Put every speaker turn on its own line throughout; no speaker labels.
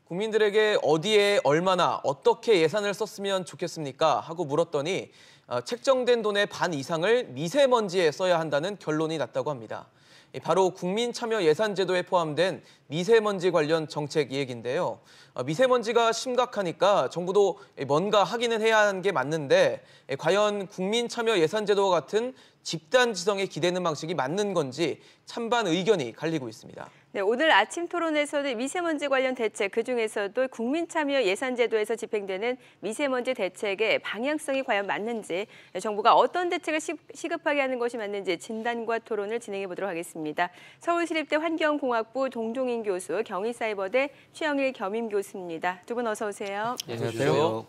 국민들에게 어디에 얼마나 어떻게 예산을 썼으면 좋겠습니까? 하고 물었더니 책정된 돈의 반 이상을 미세먼지에 써야 한다는 결론이 났다고 합니다. 바로 국민참여예산제도에 포함된 미세먼지 관련 정책 얘기인데요. 미세먼지가 심각하니까 정부도 뭔가 하기는 해야 하는 게 맞는데 과연 국민참여예산제도와 같은 집단지성에 기대는 방식이 맞는 건지 찬반 의견이 갈리고 있습니다.
네, 오늘 아침 토론에서는 미세먼지 관련 대책, 그중에서도 국민참여예산제도에서 집행되는 미세먼지 대책의 방향성이 과연 맞는지, 정부가 어떤 대책을 시급하게 하는 것이 맞는지 진단과 토론을 진행해 보도록 하겠습니다. 서울시립대 환경공학부 동종인 교수, 경희사이버대 최영일 겸임 교수입니다. 두 분 어서 오세요.
안녕하세요.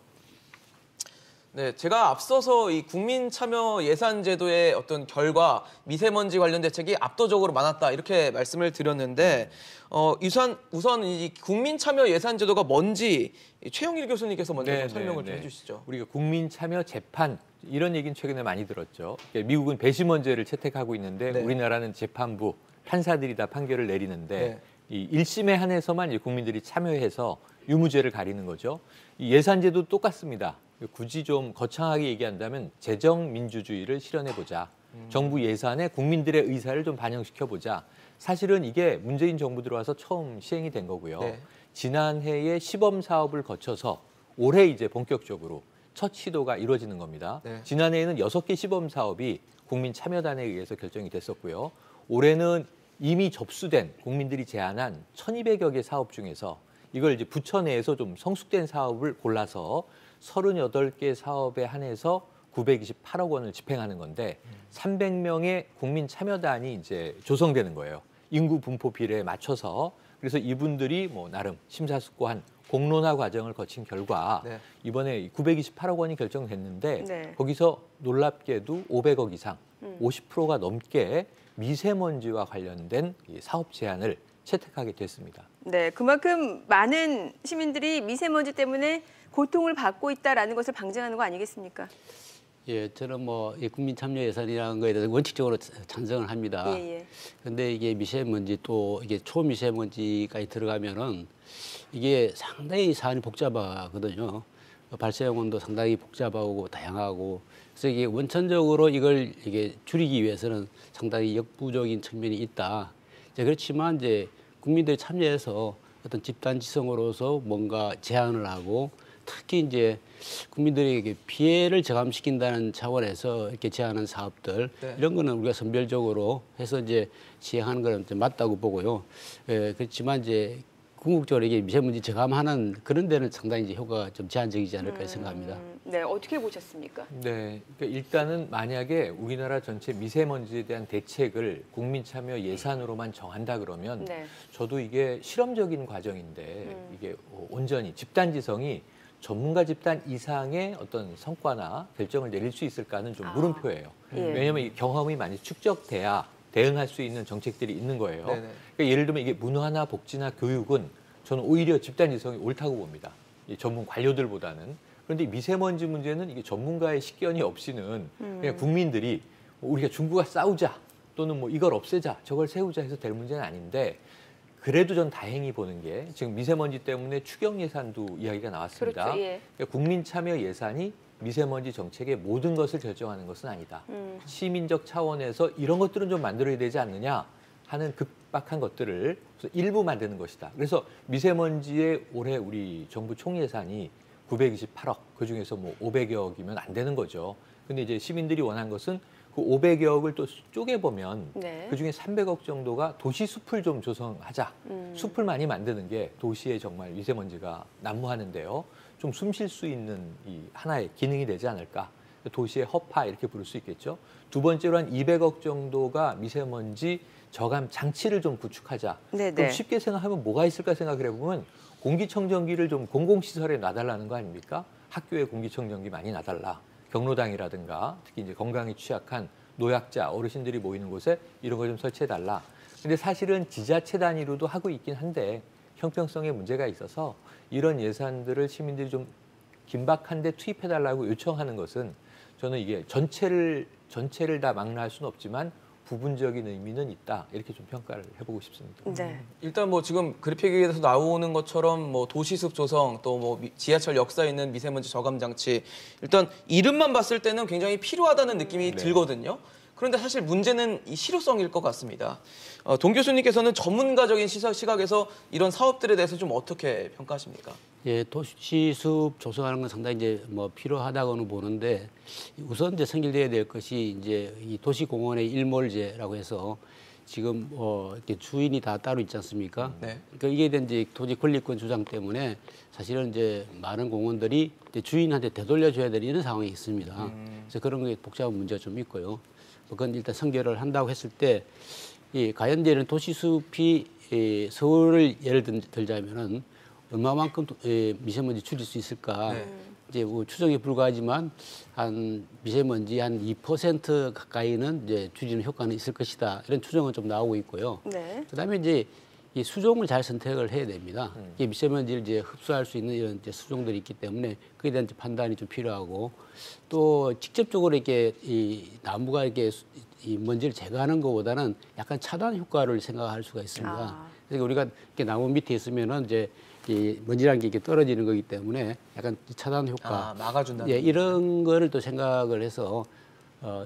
네, 제가 앞서서 이 국민참여예산제도의 어떤 결과, 미세먼지 관련 대책이 압도적으로 많았다 이렇게 말씀을 드렸는데 우선 이 국민참여예산제도가 뭔지 최영일 교수님께서 먼저 좀 설명을 좀 해주시죠.
우리가 국민참여재판 이런 얘기는 최근에 많이 들었죠. 미국은 배심원제를 채택하고 있는데 우리나라는 재판부, 판사들이 다 판결을 내리는데 이 1심에 한해서만 이제 국민들이 참여해서 유무죄를 가리는 거죠. 이 예산제도 똑같습니다. 굳이 좀 거창하게 얘기한다면 재정민주주의를 실현해보자. 정부 예산에 국민들의 의사를 좀 반영시켜보자. 사실은 이게 문재인 정부 들어와서 처음 시행이 된 거고요. 지난해에 시범 사업을 거쳐서 올해 이제 본격적으로 첫 시도가 이루어지는 겁니다. 지난해에는 6개 시범 사업이 국민참여단에 의해서 결정이 됐었고요. 올해는 이미 접수된 국민들이 제안한 1,200여 개 사업 중에서 이걸 이제 부처 내에서 좀 성숙된 사업을 골라서 38개 사업에 한해서 928억 원을 집행하는 건데 300명의 국민 참여단이 이제 조성되는 거예요. 인구 분포 비례에 맞춰서. 그래서 이분들이 뭐 나름 심사숙고한 공론화 과정을 거친 결과 이번에 928억 원이 결정됐는데 거기서 놀랍게도 500억 이상, 50%가 넘게 미세먼지와 관련된 이 사업 제안을 채택하게 됐습니다.
네, 그만큼 많은 시민들이 미세먼지 때문에 고통을 받고 있다라는 것을 방증하는 거 아니겠습니까?
예, 저는 뭐 국민참여예산이라는 거에 대해서 원칙적으로 찬성을 합니다. 그런데 이게 미세먼지 또 이게 초미세먼지까지 들어가면은 이게 상당히 사안이 복잡하거든요. 발생원도 상당히 복잡하고 다양하고 그래서 이게 원천적으로 이게 줄이기 위해서는 상당히 역부족인 측면이 있다. 이제 그렇지만 이제 국민들이 참여해서 어떤 집단지성으로서 뭔가 제안을 하고 특히 이제 국민들에게 피해를 저감시킨다는 차원에서 이렇게 제안한 사업들 이런 거는 우리가 선별적으로 해서 이제 시행하는 거는 맞다고 보고요. 그렇지만 이제 궁극적으로 이게 미세먼지 저감하는 그런 데는 상당히 이제 효과가 좀 제한적이지 않을까 생각합니다.
네, 어떻게 보셨습니까?
네, 그러니까 일단은 만약에 우리나라 전체 미세먼지에 대한 대책을 국민참여 예산으로만 정한다 그러면 저도 이게 실험적인 과정인데 이게 온전히 집단지성이 전문가 집단 이상의 어떤 성과나 결정을 내릴 수 있을까는 좀 물음표예요. 왜냐하면 이 경험이 많이 축적돼야 대응할 수 있는 정책들이 있는 거예요. 그러니까 예를 들면 이게 문화나 복지나 교육은 저는 오히려 집단지성이 옳다고 봅니다. 이 전문 관료들보다는. 그런데 미세먼지 문제는 이게 전문가의 식견이 없이는 그냥 국민들이 우리가 중국과 싸우자 또는 뭐 이걸 없애자 저걸 세우자 해서 될 문제는 아닌데 그래도 전 다행히 보는 게 지금 미세먼지 때문에 추경 예산도 이야기가 나왔습니다. 그러니까 국민 참여 예산이 미세먼지 정책의 모든 것을 결정하는 것은 아니다. 시민적 차원에서 이런 것들은 좀 만들어야 되지 않느냐 하는 급박한 것들을 일부 만드는 것이다. 그래서 미세먼지에 올해 우리 정부 총 예산이 928억, 그중에서 뭐 500억이면 안 되는 거죠. 근데 이제 시민들이 원한 것은 그 500억을 또 쪼개보면 그중에 300억 정도가 도시 숲을 좀 조성하자. 숲을 많이 만드는 게 도시에 정말 미세먼지가 난무하는데요. 좀 숨 쉴 수 있는 이 하나의 기능이 되지 않을까. 도시의 허파 이렇게 부를 수 있겠죠. 두 번째로 한 200억 정도가 미세먼지 저감 장치를 좀 구축하자. 그럼 쉽게 생각하면 뭐가 있을까 생각을 해보면 공기청정기를 좀 공공시설에 놔달라는 거 아닙니까? 학교에 공기청정기 많이 놔달라. 경로당이라든가 특히 이제 건강에 취약한 노약자, 어르신들이 모이는 곳에 이런 거 좀 설치해달라. 근데 사실은 지자체 단위로도 하고 있긴 한데 형평성에 문제가 있어서 이런 예산들을 시민들이 좀 긴박한데 투입해달라고 요청하는 것은 저는 이게 전체를 다 망라할 수는 없지만 부분적인 의미는 있다. 이렇게 좀 평가를 해보고 싶습니다.
네.
일단 뭐 지금 그래픽에서 나오는 것처럼 뭐 도시숲 조성 또 뭐 지하철 역사에 있는 미세먼지 저감 장치 일단 이름만 봤을 때는 굉장히 필요하다는 느낌이 들거든요. 그런데 사실 문제는 이 실효성일 것 같습니다. 동 교수님께서는 전문가적인 시각에서 이런 사업들에 대해서 좀 어떻게 평가하십니까?
예, 도시숲 조성하는 건 상당히 이제 뭐 필요하다고는 보는데 우선 이제 선결돼야 될 것이 이제 이 도시공원의 일몰제라고 해서 지금 이렇게 주인이 다 따로 있지 않습니까?
네.
그러니까 이게 이제 도시 권리권 주장 때문에 사실은 이제 많은 공원들이 이제 주인한테 되돌려줘야 되는 이런 상황이 있습니다. 그래서 그런 게 복잡한 문제가 좀 있고요. 그건 일단 선결을 한다고 했을 때 이 과연되는 도시숲이 서울을 예를 들자면은 얼마만큼 미세먼지 줄일 수 있을까?
네.
이제 뭐 추정에 불과하지만 한 미세먼지 한 2% 가까이는 이제 줄이는 효과는 있을 것이다. 이런 추정은 좀 나오고 있고요.
네.
그다음에 이제 이 수종을 잘 선택을 해야 됩니다. 이 미세먼지를 이제 흡수할 수 있는 이런 이제 수종들이 있기 때문에 그에 대한 판단이 좀 필요하고 또 직접적으로 이렇게 이 나무가 이렇게 이 먼지를 제거하는 것보다는 약간 차단 효과를 생각할 수가 있습니다. 그러니까 우리가 이렇게 나무 밑에 있으면은 이제 이 먼지라는 게 이렇게 떨어지는 거기 때문에 약간 차단 효과,
막아준다는.
예, 이런 거를 또 생각을 해서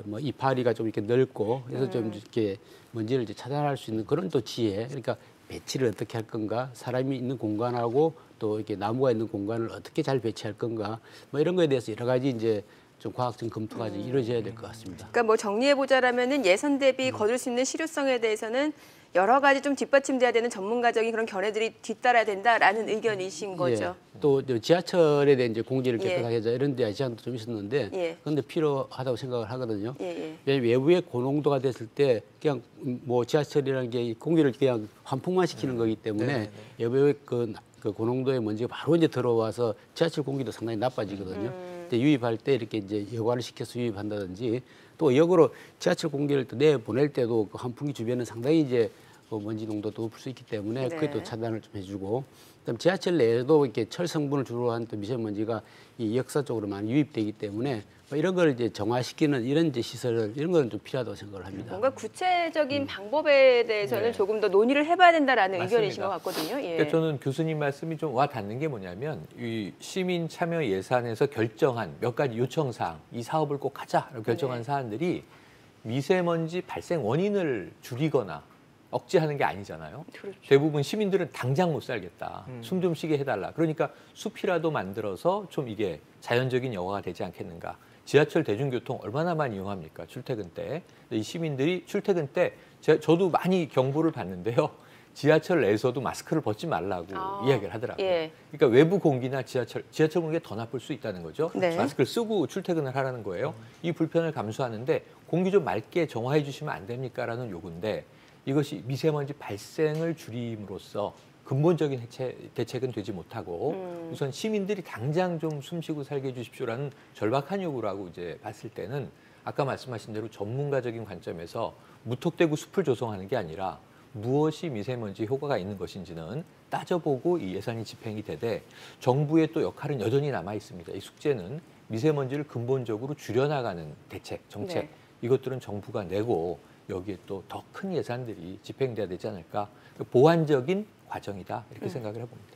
뭐 이파리가 좀 이렇게 넓고 그래서 좀 이렇게 먼지를 이제 차단할 수 있는 그런 또 지혜. 그러니까 배치를 어떻게 할 건가, 사람이 있는 공간하고 또 이렇게 나무가 있는 공간을 어떻게 잘 배치할 건가, 뭐 이런 거에 대해서 여러 가지 이제 좀 과학적인 검토가 이루어져야 될 것 같습니다.
그러니까 뭐 정리해 보자라면은 예산 대비 거둘 수 있는 실효성에 대해서는 여러 가지 좀 뒷받침돼야 되는 전문가적인 그런 견해들이 뒤따라야 된다라는 의견이신 거죠.
예. 또 지하철에 대한 이제 공기를
예.
깨끗하게 하자 이런 데 제안도 좀 있었는데
예.
그런데 필요하다고 생각을 하거든요.
예.
외부의 고농도가 됐을 때 그냥 뭐 지하철이라는 게 공기를 그냥 환풍만 시키는 거기 때문에 외부의 그 고농도의 먼지가 바로 이제 들어와서 지하철 공기도 상당히 나빠지거든요. 근데 유입할 때 이렇게 이제 여과를 시켜서 유입한다든지 또 역으로 지하철 공기를 또 내보낼 때도 그 환풍기 주변은 상당히 이제 먼지 농도도 높을 수 있기 때문에
네.
그게 또 차단을 좀 해주고 그다음 지하철 내에도 이렇게 철 성분을 주로 한 또 미세먼지가 이 역사 쪽으로 많이 유입되기 때문에 뭐 이런 걸 이제 정화시키는 이런 이제 시설을 이런 건 좀 필요하다고 생각을 합니다.
뭔가 구체적인 방법에 대해서는 조금 더 논의를 해봐야 된다라는
맞습니다.
의견이신 것 같거든요. 예.
그러니까 저는 교수님 말씀이 좀 와 닿는 게 뭐냐면 이 시민 참여 예산에서 결정한 몇 가지 요청 사항, 이 사업을 꼭 하자라고 결정한 사안들이 미세먼지 발생 원인을 줄이거나 억제하는 게 아니잖아요.
그렇죠.
대부분 시민들은 당장 못 살겠다. 숨 좀 쉬게 해달라. 그러니까 숲이라도 만들어서 좀 이게 자연적인 여가가 되지 않겠는가. 지하철 대중교통 얼마나 많이 이용합니까? 출퇴근 때. 이 시민들이 출퇴근 때 저도 많이 경보를 받는데요. 지하철 내에서도 마스크를 벗지 말라고 이야기를 하더라고요.
예.
그러니까 외부 공기나 지하철 공기가 더 나쁠 수 있다는 거죠.
네.
마스크를 쓰고 출퇴근을 하라는 거예요. 이 불편을 감수하는데 공기 좀 맑게 정화해 주시면 안 됩니까라는 요구인데 이것이 미세먼지 발생을 줄임으로써 근본적인 대책은 되지 못하고 우선 시민들이 당장 좀 숨쉬고 살게 해주십시오라는 절박한 요구라고 이제 봤을 때는 아까 말씀하신 대로 전문가적인 관점에서 무턱대고 숲을 조성하는 게 아니라 무엇이 미세먼지 효과가 있는 것인지는 따져보고 이 예산이 집행이 되되 정부의 또 역할은 여전히 남아 있습니다. 이 숙제는 미세먼지를 근본적으로 줄여나가는 대책, 정책 이것들은 정부가 내고 여기에 또 더 큰 예산들이 집행돼야 되지 않을까. 보완적인 과정이다 이렇게 생각을 해봅니다.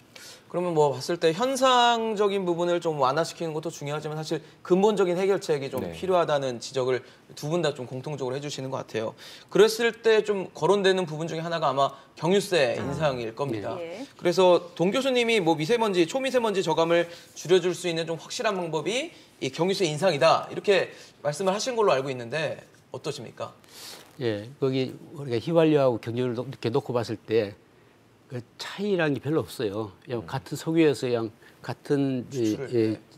그러면 뭐 봤을 때 현상적인 부분을 좀 완화시키는 것도 중요하지만 사실 근본적인 해결책이 좀 필요하다는 지적을 두 분 다 좀 공통적으로 해주시는 것 같아요. 그랬을 때 좀 거론되는 부분 중에 하나가 아마 경유세 인상일 겁니다. 그래서 동 교수님이 뭐 미세먼지, 초미세먼지 저감을 줄여줄 수 있는 좀 확실한 방법이 이 경유세 인상이다 이렇게 말씀을 하신 걸로 알고 있는데 어떠십니까?
예, 거기 우리가 휘발유하고 경유를 이렇게 놓고 봤을 때 그 차이라는 게 별로 없어요. 그냥 같은 석유에서 그냥 같은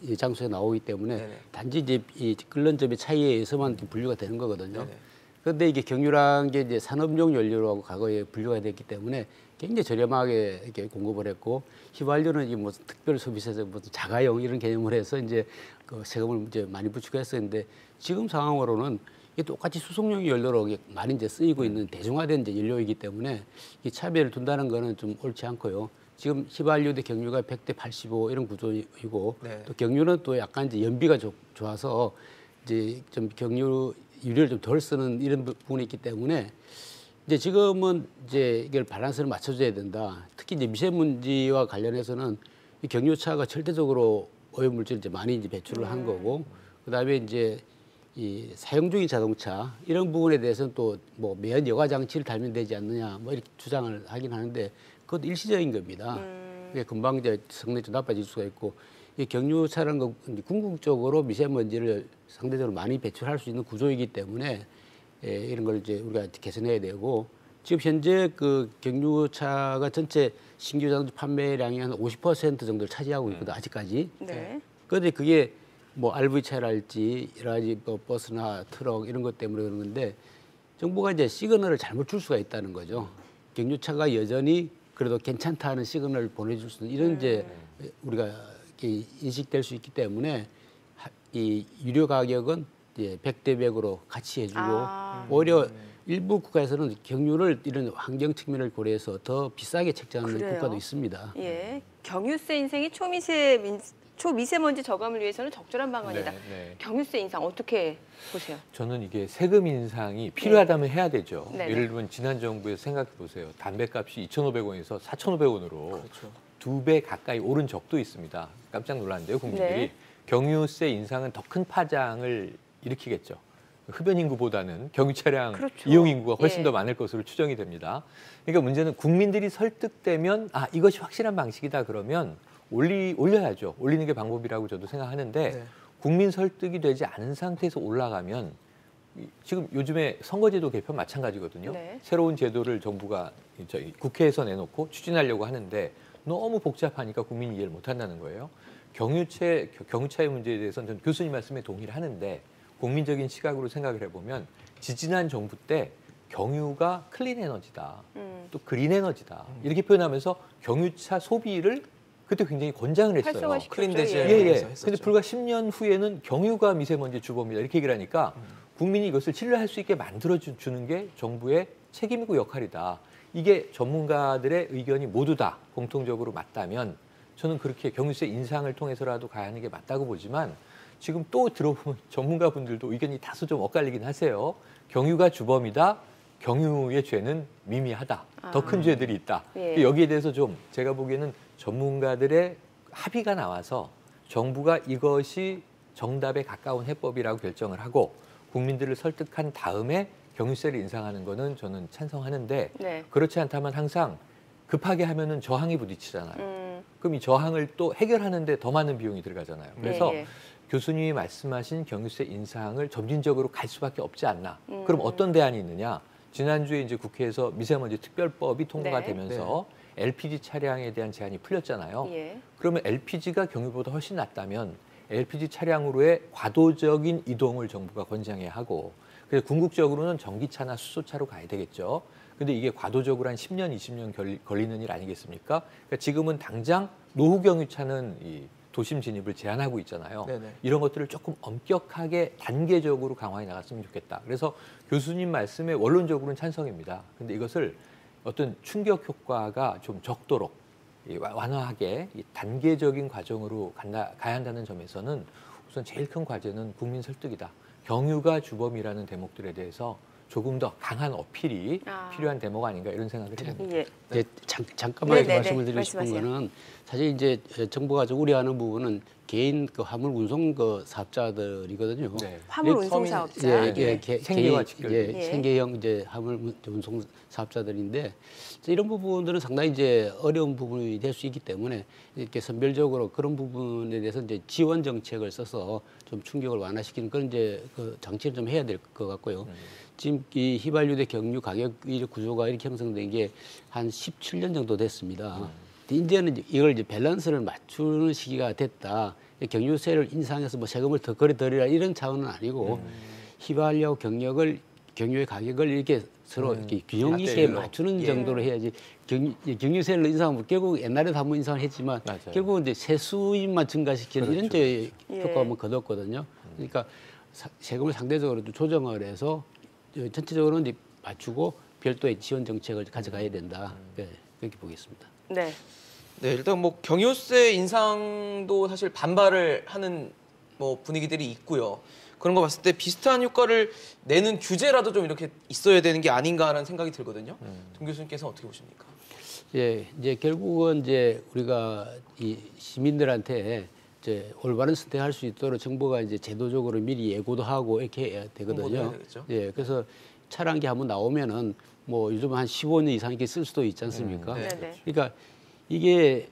이 장소에 나오기 때문에 단지 이제 이 끓는 점의 차이에 의해서만 분류가 되는 거거든요. 그런데 이게 경유라는 게 이제 산업용 연료라고 과거에 분류가 됐기 때문에 굉장히 저렴하게 이렇게 공급을 했고 휘발유는 이 뭐 특별 소비세에서 무슨 자가용 이런 개념을 해서 이제 그 세금을 이제 많이 붙이고 했었는데 지금 상황으로는 이게 똑같이 수송용 연료로 많이 이제 쓰이고 있는 대중화된 이제 연료이기 때문에 이 차별을 둔다는 거는 좀 옳지 않고요. 지금 휘발유 대 경유가 100대 85 이런 구조이고 또 경유는 또 약간 이제 연비가 좋아서 이제 좀 경유 유료를 좀 덜 쓰는 이런 부분이 있기 때문에 이제 지금은 이제 이걸 밸런스를 맞춰줘야 된다. 특히 이제 미세먼지와 관련해서는 이 경유차가 절대적으로 오염물질을 이제 많이 이제 배출을 한 거고, 그다음에 이제 이 사용 중인 자동차 이런 부분에 대해서는 또 뭐 매연 여과 장치를 달면 되지 않느냐 뭐 이렇게 주장을 하긴 하는데 그것도 일시적인 겁니다. 그게 금방 이제 성능이 좀 나빠질 수가 있고, 이 경유차라는 건 궁극적으로 미세먼지를 상대적으로 많이 배출할 수 있는 구조이기 때문에 이런 걸 이제 우리가 개선해야 되고, 지금 현재 그 경유차가 전체 신규 자동차 판매량이 한 50% 정도를 차지하고 있거든 아직까지.
네.
그런데 그게 뭐 RV 차랄지 여러 가지 뭐 버스나 트럭 이런 것 때문에 그런 건데, 정부가 이제 시그널을 잘못 줄 수가 있다는 거죠. 경유차가 여전히 그래도 괜찮다는 시그널을 보내줄 수 있는 이런 이제 우리가 인식될 수 있기 때문에 이 유료 가격은 이제 100대 100으로 같이 해주고, 오히려 일부 국가에서는 경유를 이런 환경 측면을 고려해서 더 비싸게 책정하는 국가도 있습니다.
예, 경유세 인상이 초미세먼지 저감을 위해서는 적절한 방안이다. 경유세 인상 어떻게 보세요?
저는 이게 세금 인상이 필요하다면 해야 되죠.
네네.
예를 들면 지난 정부에서 생각해 보세요. 담배값이 2,500원에서 4,500원으로
그렇죠.
2배 가까이 오른 적도 있습니다. 깜짝 놀랐는데요, 국민들이.
네.
경유세 인상은 더 큰 파장을 일으키겠죠. 흡연 인구보다는 경유 차량
그렇죠.
이용 인구가 훨씬
예.
더 많을 것으로 추정이 됩니다. 그러니까 문제는 국민들이 설득되면 이것이 확실한 방식이다 그러면 올려야죠. 올리는 게 방법이라고 저도 생각하는데
네.
국민 설득이 되지 않은 상태에서 올라가면 지금 요즘에 선거제도 개편 마찬가지거든요.
네.
새로운 제도를 정부가 국회에서 내놓고 추진하려고 하는데 너무 복잡하니까 국민이 이해를 못한다는 거예요. 경유차의 문제에 대해서는 저는 교수님 말씀에 동의를 하는데, 국민적인 시각으로 생각을 해보면 지지난 정부 때 경유가 클린 에너지다, 또 그린 에너지다 이렇게 표현하면서 경유차 소비를 그때 굉장히 권장을 했어요.
클린 대지에
예. 근데 불과 10년 후에는 경유가 미세먼지 주범이다 이렇게 얘기를 하니까 국민이 이것을 신뢰할 수 있게 만들어주는 게 정부의 책임이고 역할이다. 이게 전문가들의 의견이 모두 다 공통적으로 맞다면 저는 그렇게 경유세 인상을 통해서라도 가야 하는 게 맞다고 보지만, 지금 또 들어보면 전문가분들도 의견이 다소 좀 엇갈리긴 하세요. 경유가 주범이다. 경유의 죄는 미미하다. 더 큰 죄들이 있다.
예.
여기에 대해서 좀 제가 보기에는 전문가들의 합의가 나와서 정부가 이것이 정답에 가까운 해법이라고 결정을 하고 국민들을 설득한 다음에 경유세를 인상하는 거는 저는 찬성하는데,
네.
그렇지 않다면 항상 급하게 하면은 저항이 부딪히잖아요. 그럼 이 저항을 또 해결하는데 더 많은 비용이 들어가잖아요. 그래서 교수님이 말씀하신 경유세 인상을 점진적으로 갈 수밖에 없지 않나. 그럼 어떤 대안이 있느냐? 지난주에 이제 국회에서 미세먼지 특별법이 통과가 되면서 LPG 차량에 대한 제한이 풀렸잖아요. 그러면 LPG가 경유보다 훨씬 낫다면 LPG 차량으로의 과도적인 이동을 정부가 권장해야 하고, 그래서 궁극적으로는 전기차나 수소차로 가야 되겠죠. 근데 이게 과도적으로 한 10년, 20년 걸리는 일 아니겠습니까? 그러니까 지금은 당장 노후 경유차는 이 도심 진입을 제한하고 있잖아요.
네네.
이런 것들을 조금 엄격하게 단계적으로 강화해 나갔으면 좋겠다. 그래서 교수님 말씀에 원론적으로는 찬성입니다. 근데 이것을 어떤 충격 효과가 좀 적도록 완화하게 단계적인 과정으로 가야 한다는 점에서는 우선 제일 큰 과제는 국민 설득이다. 경유가 주범이라는 대목들에 대해서 조금 더 강한 어필이 필요한 대목 아닌가 이런 생각을 해봅니다.
네, 잠깐만 말씀을 드리고 싶은 거는, 사실 이제 정부가 좀 우려하는 부분은 개인 그 화물 운송 그 사업자들이거든요.
화물 운송 사업자.
생계와 직결.
생계형 이제 화물 운송 사업자들인데, 이런 부분들은 상당히 이제 어려운 부분이 될 수 있기 때문에 이렇게 선별적으로 그런 부분에 대해서 이제 지원 정책을 써서 좀 충격을 완화시키는 그런 이제 그 장치를 좀 해야 될 것 같고요. 지금 이 휘발유대 경유 가격 구조가 이렇게 형성된 게 한 17년 정도 됐습니다. 이제는 이걸 이제 밸런스를 맞추는 시기가 됐다. 경유세를 인상해서 뭐 세금을 더 거래드리라 이런 차원은 아니고, 휘발유 경유의 가격을 이렇게 서로 이렇게 균형 있게 맞추는 정도로 해야지. 경유세를 인상하면 결국 옛날에도 한번 인상을 했지만 결국은 이제 세수입만 증가시키는 이런 이제 효과가 한번 거뒀거든요. 그러니까 세금을 상대적으로 조정을 해서 전체적으로 이제 맞추고 별도의 지원 정책을 가져가야 된다. 그렇게 보겠습니다.
네, 일단 뭐 경유세 인상도 사실 반발을 하는 뭐 분위기들이 있고요. 그런 거 봤을 때 비슷한 효과를 내는 규제라도 좀 이렇게 있어야 되는 게 아닌가라는 생각이 들거든요. 동 교수님께서 어떻게 보십니까?
예, 이제 결국은 이제 우리가 이 시민들한테 이제 올바른 선택할 수 있도록 정부가 이제 제도적으로 미리 예고도 하고 이렇게 해야 되거든요. 예, 그래서 차량기 한번 나오면은 뭐 요즘 한 15년 이상 이렇게 쓸 수도 있지 않습니까? 그러니까 이게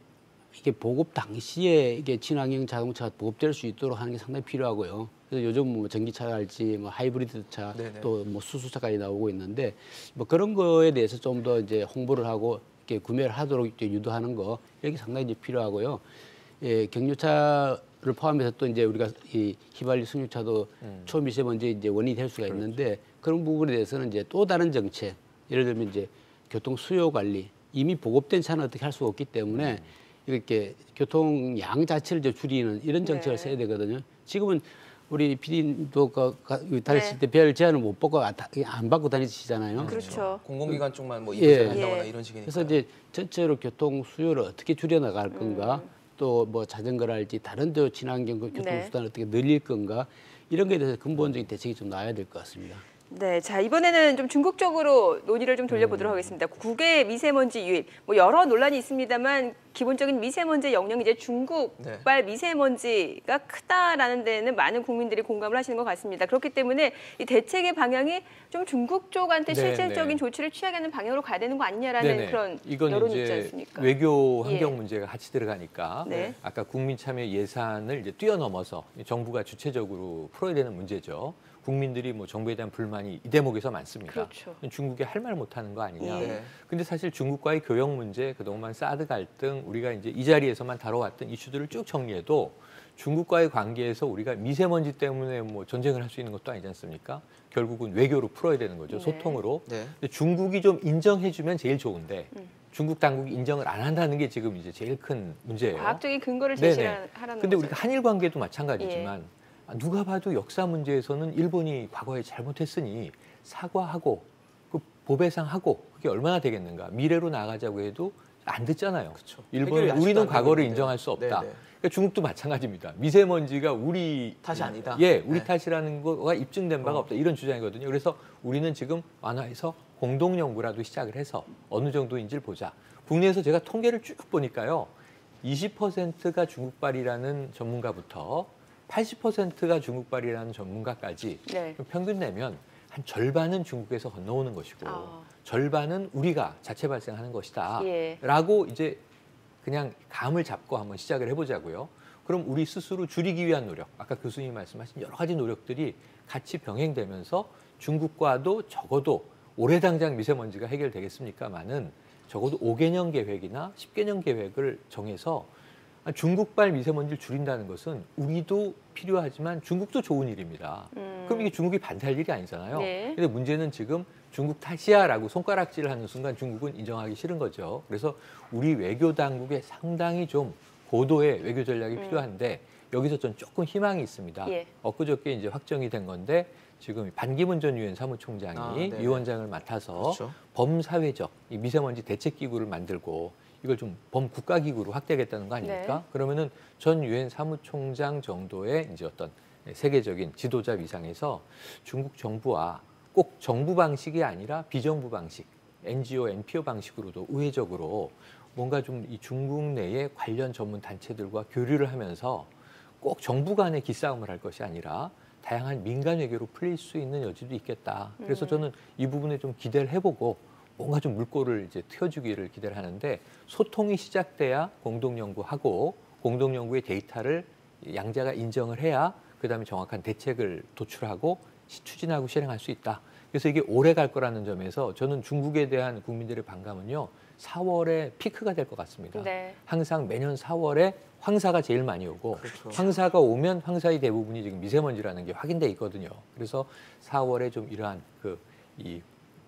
보급 당시에 이게 친환경 자동차가 보급될 수 있도록 하는 게 상당히 필요하고요. 그래서 요즘 뭐 전기차랄지 뭐 하이브리드 차 또 뭐 수소차까지 나오고 있는데 뭐 그런 거에 대해서 좀 더 이제 홍보를 하고 이렇게 구매를 하도록 이렇게 유도하는 거 이게 상당히 이제 필요하고요. 예, 경유차를 포함해서 또 이제 우리가 이 휘발유 승용차도 초미세먼지 이제 원인이 될 수가 있는데 그런 부분에 대해서는 이제 또 다른 정책, 예를 들면 이제 교통 수요 관리, 이미 보급된 차는 어떻게 할 수가 없기 때문에 이렇게 교통 양 자체를 이제 줄이는 이런 정책을 써야 되거든요. 지금은 우리 PD도 다니실 때 별 제한을 못 받고 안 받고 다니시잖아요.
그렇죠.
공공기관 쪽만 뭐 이부제를 한다거나 이런 식이니까.
그래서 이제 전체로 교통 수요를 어떻게 줄여나갈 건가, 또 뭐 자전거랄지 다른 데 친환경 교통수단을 어떻게 늘릴 건가, 이런 거에 대해서 근본적인 대책이 좀 나와야 될 것 같습니다.
네, 자 이번에는 좀 중국 쪽으로 논의를 좀 돌려보도록 하겠습니다. 국외 미세먼지 유입, 뭐 여러 논란이 있습니다만 기본적인 미세먼지 영역이 이제 중국발 미세먼지가 크다라는 데는 많은 국민들이 공감을 하시는 것 같습니다. 그렇기 때문에 이 대책의 방향이 좀 중국 쪽한테 실질적인 조치를 취하게 하는 방향으로 가야 되는 거 아니냐라는 그런 여론이 있지 않습니까?
외교 환경 문제가 같이 들어가니까 아까 국민 참여 예산을 이제 뛰어넘어서 정부가 주체적으로 풀어야 되는 문제죠. 국민들이 뭐 정부에 대한 불만이 이 대목에서 많습니다.
그렇죠.
중국이 할 말 못하는 거 아니냐. 근데 사실 중국과의 교역 문제, 그동안 사드 갈등, 우리가 이제 이 자리에서만 다뤄왔던 이슈들을 쭉 정리해도 중국과의 관계에서 우리가 미세먼지 때문에 뭐 전쟁을 할 수 있는 것도 아니지 않습니까? 결국은 외교로 풀어야 되는 거죠. 소통으로. 근데 중국이 좀 인정해주면 제일 좋은데 중국 당국이 인정을 안 한다는 게 지금 이제 제일 큰 문제예요.
과학적인 근거를 제시하라는 거죠.
근데 우리가 한일 관계도 마찬가지지만 누가 봐도 역사 문제에서는 일본이 과거에 잘못했으니 사과하고 그 보배상하고 그게 얼마나 되겠는가. 미래로 나가자고 해도 안 듣잖아요. 일본은 우리는 과거를 인정할 수 없다. 그러니까 중국도 마찬가지입니다. 미세먼지가 우리
탓이 아니다.
우리 탓이라는 거가 입증된 바가 없다. 이런 주장이거든요. 그래서 우리는 지금 완화해서 공동 연구라도 시작을 해서 어느 정도인지를 보자. 국내에서 제가 통계를 쭉 보니까요. 20%가 중국발이라는 전문가부터 80%가 중국발이라는 전문가까지 평균 내면 한 절반은 중국에서 건너오는 것이고 절반은 우리가 자체 발생하는 것이다 라고 이제 그냥 감을 잡고 한번 시작을 해보자고요. 그럼 우리 스스로 줄이기 위한 노력, 아까 교수님이 말씀하신 여러 가지 노력들이 같이 병행되면서 중국과도 적어도 올해 당장 미세먼지가 해결되겠습니까마는 적어도 5개년 계획이나 10개년 계획을 정해서 중국발 미세먼지를 줄인다는 것은 우리도 필요하지만 중국도 좋은 일입니다. 그럼 이게 중국이 반대할 일이 아니잖아요. 근데 문제는 지금 중국 탓이야라고 손가락질을 하는 순간 중국은 인정하기 싫은 거죠. 그래서 우리 외교 당국에 상당히 좀 고도의 외교 전략이 필요한데 여기서 전 조금 희망이 있습니다. 엊그저께 이제 확정이 된 건데 지금 반기문 전 유엔 사무총장이 위원장을 맡아서 범사회적 이 미세먼지 대책기구를 만들고 이걸 좀 범국가기구로 확대하겠다는 거 아닙니까? 그러면은 전 유엔 사무총장 정도의 이제 어떤 세계적인 지도자 위상에서 중국 정부와 꼭 정부 방식이 아니라 비정부 방식, NGO, NPO 방식으로도 우회적으로 뭔가 좀 이 중국 내의 관련 전문 단체들과 교류를 하면서 꼭 정부 간의 기싸움을 할 것이 아니라 다양한 민간 외교로 풀릴 수 있는 여지도 있겠다. 그래서 저는 이 부분에 좀 기대를 해보고 뭔가 좀 물꼬를 이제 트여주기를 기대를 하는데 소통이 시작돼야 공동연구하고 공동연구의 데이터를 양자가 인정을 해야 그다음에 정확한 대책을 도출하고 추진하고 실행할 수 있다. 그래서 이게 오래 갈 거라는 점에서 저는 중국에 대한 국민들의 반감은요. 4월에 피크가 될 것 같습니다. 항상 매년 4월에 황사가 제일 많이 오고 황사가 오면 황사의 대부분이 지금 미세먼지라는 게 확인돼 있거든요. 그래서 4월에 좀 이러한 이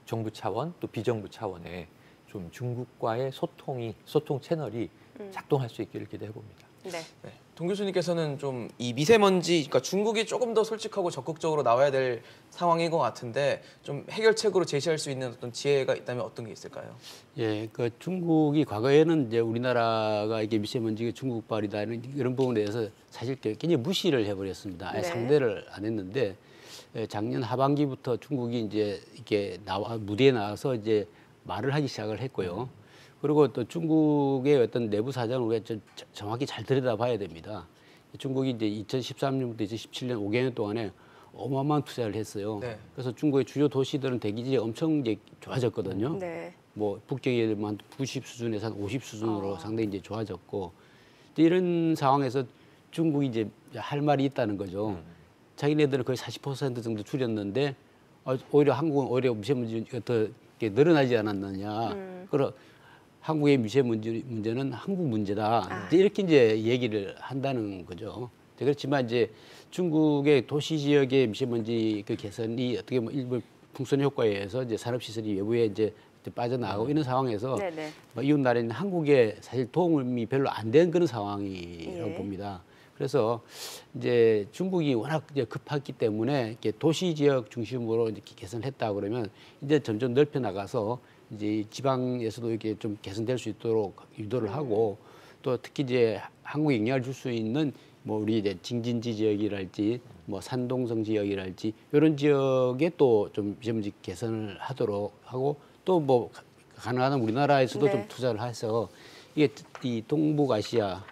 정부 차원 또 비정부 차원의 좀 중국과의 소통 채널이 작동할 수 있기를 기대해 봅니다.
네.
네. 동 교수님께서는 좀 이 미세먼지, 그러니까 중국이 조금 더 솔직하고 적극적으로 나와야 될 상황인 것 같은데 좀 해결책으로 제시할 수 있는 어떤 지혜가 있다면 어떤 게 있을까요?
예, 그 중국이 과거에는 이제 우리나라가 이게 미세먼지가 중국발이다 이런 부분에 대해서 사실 굉장히 무시를 해버렸습니다. 아예
네.
상대를 안 했는데 작년 하반기부터 중국이 이제 이렇게 무대에 나와서 이제 말을 하기 시작을 했고요. 그리고 또 중국의 어떤 내부 사정을 우리가 좀 정확히 잘 들여다봐야 됩니다. 중국이 이제 2013년부터 2017년 5개년 동안에 어마어마한 투자를 했어요.
네.
그래서 중국의 주요 도시들은 대기질이 엄청 이제 좋아졌거든요.
네.
뭐 북경에 한 90 수준에서 한 50 수준으로 상당히 이제 좋아졌고 이런 상황에서 중국이 이제 할 말이 있다는 거죠. 자기네들은 거의 40% 정도 줄였는데 오히려 한국은 오히려 미세먼지가 더 늘어나지 않았느냐. 그러 한국의 미세먼지 문제는 한국 문제다. 이렇게 이제 얘기를 한다는 거죠. 그렇지만 이제 중국의 도시 지역의 미세먼지 그 개선이 어떻게 보면 일부 풍선 효과에 의해서 이제 산업시설이 외부에 이제 빠져나가고 이런 상황에서 이웃 나라인 한국에 사실 도움이 별로 안 된 그런 상황이라고 봅니다. 그래서 이제 중국이 워낙 이제 급했기 때문에 이렇게 도시 지역 중심으로 이렇게 개선했다 그러면 이제 점점 넓혀 나가서 이제 지방에서도 이렇게 좀 개선될 수 있도록 유도를 하고 또 특히 이제 한국에 영향을 줄 수 있는 뭐 우리 이제 징진지 지역이랄지 뭐 산동성 지역이랄지 이런 지역에 또 좀 미세먼지 개선을 하도록 하고 또 뭐 가능한 우리나라에서도 좀 투자를 해서 이게 이 동북아시아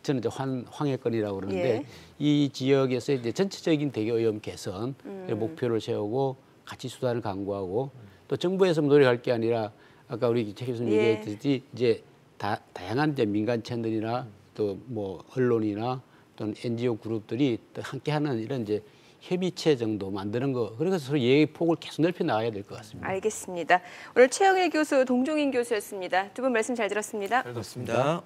저는 이제 황해권이라고 그러는데 이 지역에서 이제 전체적인 대기 오염 개선 목표를 세우고 같이 수단을 강구하고 또 정부에서 노력할 게 아니라 아까 우리 최 교수님 얘기했듯이 이제 다양한 이제 민간 채널이나 또 뭐 언론이나 또는 NGO 그룹들이 또 함께하는 이런 이제 협의체 정도 만드는 거 그래서 서로 얘기 폭을 계속 넓혀 나가야 될 것 같습니다.
알겠습니다. 오늘 최영일 교수, 동종인 교수였습니다. 두 분 말씀 잘 들었습니다.
잘 들었습니다.